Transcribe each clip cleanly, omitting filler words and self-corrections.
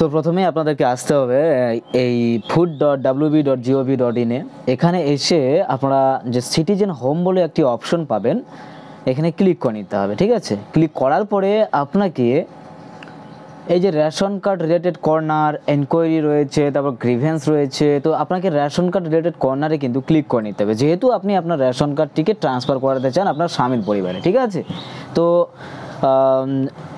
তো প্রথমেই আপনাদেরকে আসতে হবে এই food.wb.gov.in এখানে এসে আপনারা যে সিটিজেন হোম বলে একটি অপশন পাবেন, এখানে ক্লিক করে নিতে হবে। ঠিক আছে, ক্লিক করার পরে আপনাকে এই যে ration card related corner, enquiry রয়েছে, তারপর গ্রিভেন্স রয়েছে। তো আপনাকে রেশন কার্ড রিলেটেড কর্নারে কিন্তু ক্লিক করে নিতে হবে, যেহেতু আপনি আপনার রেশন কার্ডটিকে ট্রান্সফার করাতে চান আপনার স্বামীর পরিবারে। ঠিক আছে, তো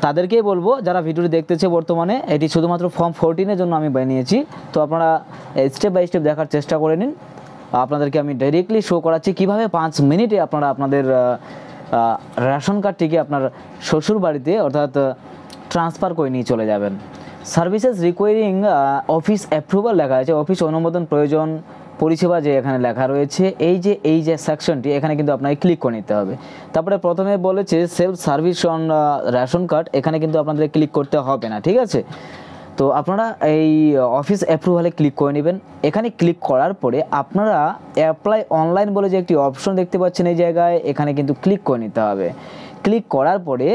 তাদেরকেই বলবো যারা ভিডিওটি দেখতেছে বর্তমানে, এটি শুধুমাত্র ফর্ম 14-এর জন্য আমি বানিয়েছি। তো আপনারা স্টেপ বাই স্টেপ দেখার চেষ্টা করে নিন। আপনাদেরকে আমি ডাইরেক্টলি শো করাচ্ছি কীভাবে 5 মিনিটে আপনারা আপনাদের রেশন কার্ডটিকে আপনার শ্বশুর বাড়িতে অর্থাৎ ট্রান্সফার করে নিয়ে চলে যাবেন। সার্ভিসেস রিকোয়ারিং অফিস অ্যাপ্রুভাল লেখা আছে, অফিস অনুমোদন প্রয়োজন পরিষেবা যে এখানে লেখা রয়েছে, এই যে সেকশনটি এখানে কিন্তু আপনাকে ক্লিক করে নিতে হবে। তারপরে প্রথমে বলেছে self service on ration card, এখানে কিন্তু আপনাদের ক্লিক করতে হবে না। ঠিক আছে, তো আপনারা এই অফিস অ্যাপ্রুভালে ক্লিক করে নেবেন। এখানে ক্লিক করার পরে আপনারা অ্যাপ্লাই অনলাইন বলে যে একটি অপশন দেখতে পাচ্ছেন এই জায়গায়, এখানে কিন্তু ক্লিক করে নিতে হবে। ক্লিক করার পরে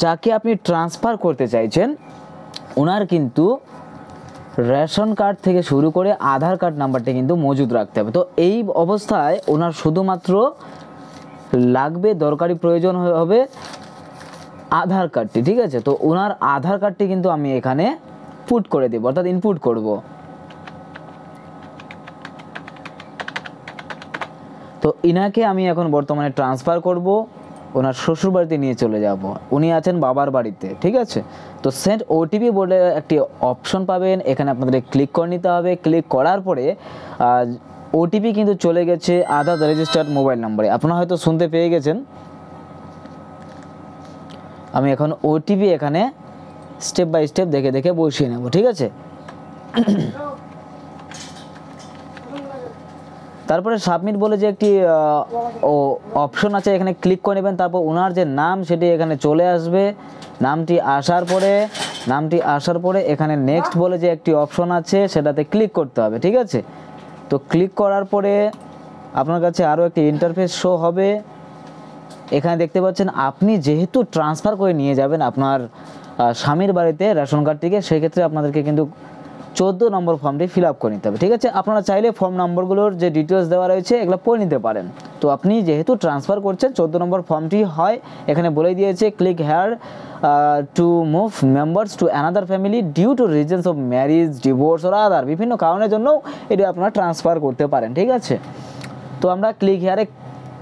যাকে আপনি ট্রান্সফার করতে চাইছেন ওনার কিন্তু রেশন কার্ড থেকে শুরু করে আধার কার্ড নাম্বারটা কিন্তু মজুদ রাখতে হবে। তো এই অবস্থায় ওনার শুধুমাত্র লাগবে, দরকারি প্রয়োজন হবে আধার কার্ডটি। ঠিক আছে, তো ওনার আধার কার্ডটি কিন্তু আমি এখানে পুট করে দেব, অর্থাৎ ইনপুট করব। তো ইনাকে আমি এখন বর্তমানে ট্রান্সফার করব, ওনার শ্বশুর বাড়িতে নিয়ে চলে যাব। উনি আছেন বাবার বাড়িতে। ঠিক আছে, তো সেন্ড ওটিপি বলে একটি অপশন পাবেন, এখানে আপনাদের ক্লিক করে নিতে হবে। ক্লিক করার পরে ওটিপি কিন্তু চলে গেছে আধার রেজিস্টার্ড মোবাইল নম্বরে, আপনারা হয়তো শুনতে পেয়ে গেছেন। আমি এখন ওটিপি এখানে স্টেপ বাই স্টেপ দেখে দেখে বসিয়ে নেব। ঠিক আছে, তারপরে সাবমিট বলে যে একটি অপশন আছে, এখানে ক্লিক করে নেবেন। তারপর ওনার যে নাম সেটি এখানে চলে আসবে। নামটি আসার পরে এখানে নেক্সট বলে যে একটি অপশন আছে সেটাতে ক্লিক করতে হবে। ঠিক আছে, তো ক্লিক করার পরে আপনার কাছে আরও একটি ইন্টারফেস শো হবে। এখানে দেখতে পাচ্ছেন আপনি যেহেতু ট্রান্সফার করে নিয়ে যাবেন আপনার স্বামীর বাড়িতে রেশন কার্ডটিকে, সেক্ষেত্রে আপনাদেরকে কিন্তু 14 নম্বর ফর্মটি ফিল আপ করে নিতে হবে। ঠিক আছে, আপনারা চাইলে ফর্ম নম্বরগুলোর যে ডিটেলস দেওয়া রয়েছে এগুলো পড়ে নিতে পারেন। তো আপনি যেহেতু ট্রান্সফার করছেন 14 নম্বর ফর্মটি হয়, এখানে বলে দিয়েছে click here to move members to another family due to reasons of marriage, divorce or other, বিভিন্ন কারণের জন্য এটি আপনারা ট্রান্সফার করতে পারেন। ঠিক আছে, তো আমরা ক্লিক হেয়ারে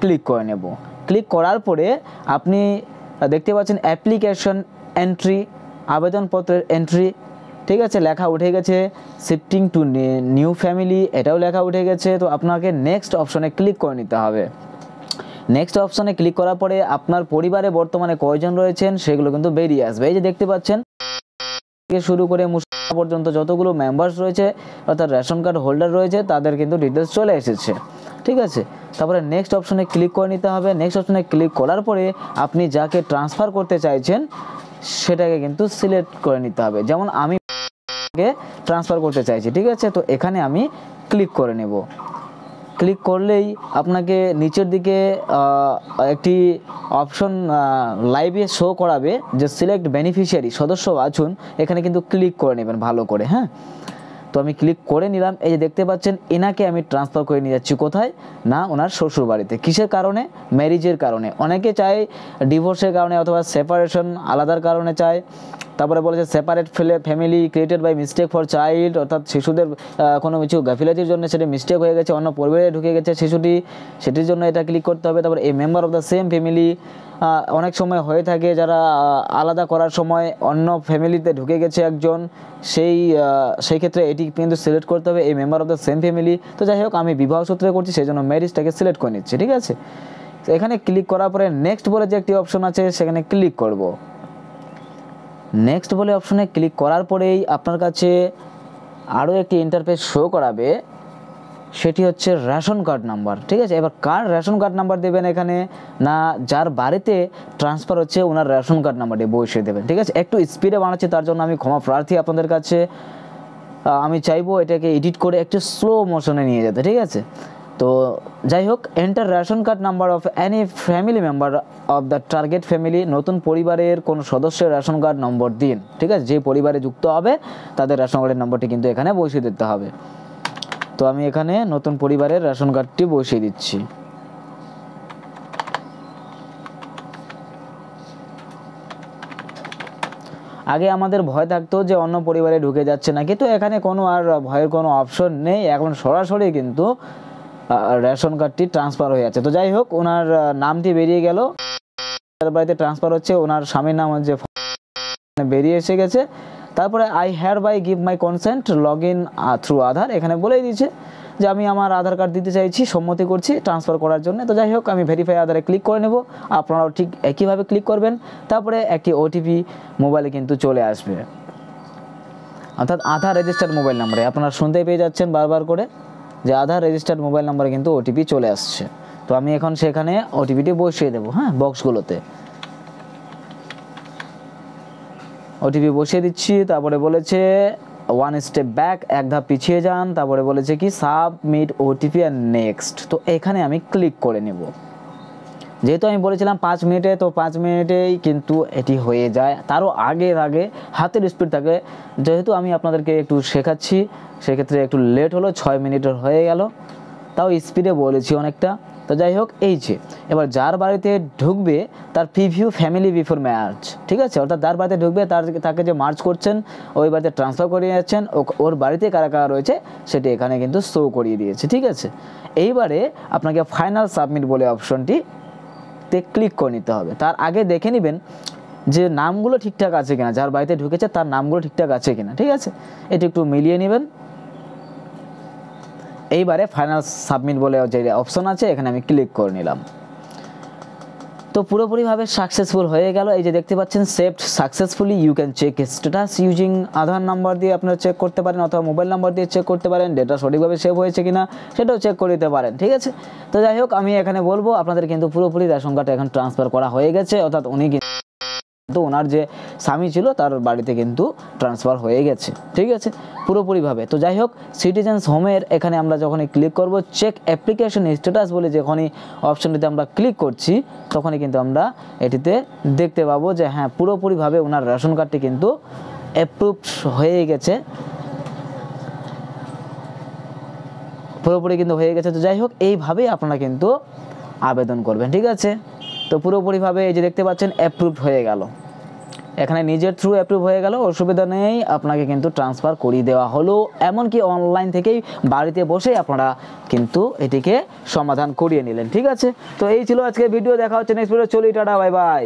ক্লিক করে নেব। ক্লিক করার পরে আপনি দেখতে পাচ্ছেন অ্যাপ্লিকেশন এন্ট্রি, আবেদনপত্রের এন্ট্রি। ঠিক আছে, লেখা উঠে গেছে শিফটিং টু নিউ ফ্যামিলি, এটাও লেখা উঠে গেছে। তো আপনাকে নেক্সট অপশনে ক্লিক করে নিতে হবে। নেক্সট অপশনে ক্লিক করার পরে আপনার পরিবারে বর্তমানে কয়জন রয়েছেন সেগুলো কিন্তু বেরিয়ে আসবে। এই যে দেখতে পাচ্ছেন থেকে শুরু করে মুসলিম পর্যন্ত যতগুলো মেম্বার্স রয়েছে অর্থাৎ রেশন কার্ড হোল্ডার রয়েছে তাদের কিন্তু ডিটেলস চলে এসেছে। ঠিক আছে, তারপরে নেক্সট অপশনে ক্লিক করে নিতে হবে। নেক্সট অপশনে ক্লিক করার পরে আপনি যাকে ট্রান্সফার করতে চাইছেন সেটাকে কিন্তু সিলেক্ট করে নিতে হবে। যেমন আমি ট্রান্সফার করতে চাইছি। ঠিক আছে, তো এখানে আমি ক্লিক করে নেব। ক্লিক করলেই আপনাকে নিচের দিকে একটি অপশন লাইভে শো করাবে যে সিলেক্ট বেনিফিশিয়ারি, সদস্য বাছুন। এখানে কিন্তু ক্লিক করে নেবেন ভালো করে। হ্যাঁ, তো আমি ক্লিক করে নিলাম। এই যে দেখতে পাচ্ছেন এনাকে আমি ট্রান্সফার করে নিয়ে যাচ্ছি কোথায় না ওনার শ্বশুর বাড়িতে। কিসের কারণে? ম্যারিজের কারণে। অনেকে চায় ডিভোর্সের কারণে অথবা সেপারেশন, আলাদার কারণে চায়। তারপরে বলেছে separate family created by mistake for child, অর্থাৎ শিশুদের কোনো কিছু গাফিলতির জন্য সেটি মিস্টেক হয়ে গেছে, অন্য পরিবারে ঢুকে গেছে শিশুটি, সেটির জন্য এটা ক্লিক করতে হবে। তারপরে এই member of the same family, অনেক সময় হয়ে থাকে যারা আলাদা করার সময় অন্য ফ্যামিলিতে ঢুকে গেছে একজন, সেই ক্ষেত্রে এটি কিন্তু সিলেক্ট করতে হবে এই member of the same family. তো যাই হোক আমি বিবাহ সূত্রে করছি সেই জন্য ম্যারিজটাকে সিলেক্ট করে নিচ্ছি। ঠিক আছে, তো এখানে ক্লিক করার পরে নেক্সট বলে যে একটি অপশন আছে সেখানে ক্লিক করব। নেক্সট বলে অপশনে ক্লিক করার পরেই আপনার কাছে আরও একটি ইন্টারফেস শো করাবে, সেটি হচ্ছে রেশন কার্ড নাম্বার। ঠিক আছে, এবার কার রেশন কার্ড নাম্বার দেবেন এখানে না যার বাড়িতে ট্রান্সফার হচ্ছে ওনার রেশন কার্ড নাম্বারটি বসিয়ে দেবেন। ঠিক আছে, একটু স্পিডে বানাচ্ছি তার জন্য আমি ক্ষমা প্রার্থী আপনাদের কাছে। আমি চাইবো এটাকে এডিট করে একটু স্লো মোশনে নিয়ে যেতে। ঠিক আছে, তো যাই হোক, enter ration card number of any family member of the target family, নতুন পরিবারের কোন সদস্যের রেশন কার্ড নম্বর দিন। ঠিক আছে, যে পরিবারে যুক্ত হবে তাদের রেশন কার্ডের নম্বরটি কিন্তু এখানে বসিয়ে দিতে হবে। তো আমি এখানে নতুন পরিবারের রেশন কার্ডটি বসিয়ে দিচ্ছি। আগে আমাদের ভয় থাকতো যে অন্য পরিবারে ঢুকে যাচ্ছে নাকি, তো এখানে কোনো আর ভয়ের কোনো অপশন নেই, এখন সরাসরি কিন্তু রেশন কার্ডটি ট্রান্সফার হয়ে যাচ্ছে। তো যাই হোক, ওনার নামটি বেরিয়ে গেল, বাড়িতে ট্রান্সফার হচ্ছে, ওনার স্বামীর নাম হচ্ছে বেরিয়ে এসে গেছে। তারপরে I hereby give my consent log in through Aadhaar, এখানে বলেই দিয়েছে যে আমি আমার আধার কার্ড দিতে চাইছি, সম্মতি করছি ট্রান্সফার করার জন্য। তো যাই হোক, আমি ভেরিফাই আধারে ক্লিক করে নেব, আপনারাও ঠিক একইভাবে ক্লিক করবেন। তারপরে একটি ওটিপি মোবাইলে কিন্তু চলে আসবে, অর্থাৎ আধার রেজিস্টার্ড মোবাইল নাম্বারে। আপনারা শুনতেই পেয়ে যাচ্ছেন বারবার করে যে আধার রেজিস্টার্ড মোবাইল নাম্বারে কিন্তু ওটিপি চলে আসছে। তো আমি এখন সেখানে ওটিপিটি বসিয়ে দেবো, হ্যাঁ, বক্সগুলোতে ওটিপি বসিয়ে দিচ্ছি। তারপরে বলেছে ওয়ান স্টেপ ব্যাক, এক ধাপ পিছিয়ে যান। তারপরে বলেছে কি সাবমিট ওটিপি আর নেক্সট। তো এখানে আমি ক্লিক করে নেব। যেহেতু আমি বলেছিলাম 5 মিনিটে, তো 5 মিনিটেই কিন্তু এটি হয়ে যায়। তারও আগে হাতের স্পিড থাকে, যেহেতু আমি আপনাদেরকে একটু শেখাচ্ছি সেক্ষেত্রে একটু লেট হলো, 6 মিনিটের হয়ে গেল, তাও স্পিডে বলেছি অনেকটা। তো যাই হোক, এই যে এবার যার বাড়িতে ঢুকবে তার প্রিভিউ ফ্যামিলি বিফোর ম্যার্জ, ঠিক আছে, অর্থাৎ যার বাড়িতে ঢুকবে তাকে যে মার্জ করছেন, ওই বাড়িতে ট্রান্সফার করিয়ে যাচ্ছেন, ওর বাড়িতে কারা কারা রয়েছে সেটি এখানে কিন্তু শো করিয়ে দিয়েছে। ঠিক আছে, এইবারে আপনাকে ফাইনাল সাবমিট বলে অপশনটি ক্লিক করে নিতে হবে। তার আগে দেখে নেবেন যে নামগুলো ঠিকঠাক আছে কিনা, যার বাড়িতে ঢুকেছে তার নামগুলো ঠিকঠাক আছে কিনা। ঠিক আছে, এটি একটু মিলিয়ে নেবেন। এইবারে ফাইনাল সাবমিট বলে যে অপশন আছে এখানে আমি ক্লিক করে নিলাম। তো পুরোপুরিভাবে সাকসেসফুল হয়ে গেল। এই যে দেখতে পাচ্ছেন saved successfully, you can check status using Aadhaar number দিয়ে আপনারা চেক করতে পারেন, অথবা মোবাইল নাম্বার দিয়ে চেক করতে পারেন ডেটা সঠিকভাবে সেভ হয়েছে কিনা সেটাও চেক করে দিতে পারেন। ঠিক আছে, তো যাই হোক, আমি এখানে বলবো আপনাদের কিন্তু পুরোপুরি রেশন কার্ডটা এখন ট্রান্সফার করা হয়ে গেছে, অর্থাৎ উনি কিন্তু ওনার যে স্বামী ছিল তার বাড়িতে কিন্তু ট্রান্সফার হয়ে গেছে। ঠিক আছে, পুরোপুরিভাবে। তো যাই হোক, সিটিজেন্স হোমের এখানে আমরা যখনই ক্লিক করব, চেক অ্যাপ্লিকেশন স্ট্যাটাস বলে যখনই অপশনটিতে আমরা ক্লিক করছি, তখনই কিন্তু আমরা এটিতে দেখতে পাবো যে হ্যাঁ, পুরোপুরিভাবে ওনার রেশন কার্ডটি কিন্তু অ্যাপ্রুভ হয়ে গেছে, পুরোপুরি কিন্তু হয়ে গেছে। তো যাই হোক, এইভাবেই আপনারা কিন্তু আবেদন করবেন। ঠিক আছে, তো পুরোপুরিভাবে এই যে দেখতে পাচ্ছেন অ্যাপ্রুভড হয়ে গেল, এখানে নিজের থ্রু অ্যাপ্রুভ হয়ে গেল, অসুবিধা নেই, আপনাকে কিন্তু ট্রান্সফার করিয়ে দেওয়া হলো। এমনকি অনলাইন থেকেই বাড়িতে বসেই আপনারা কিন্তু এটিকে সমাধান করিয়ে নিলেন। ঠিক আছে, তো এই ছিল আজকে ভিডিও, দেখা হচ্ছে নেক্সট ভিডিও, চলি, টাটা, বাই বাই।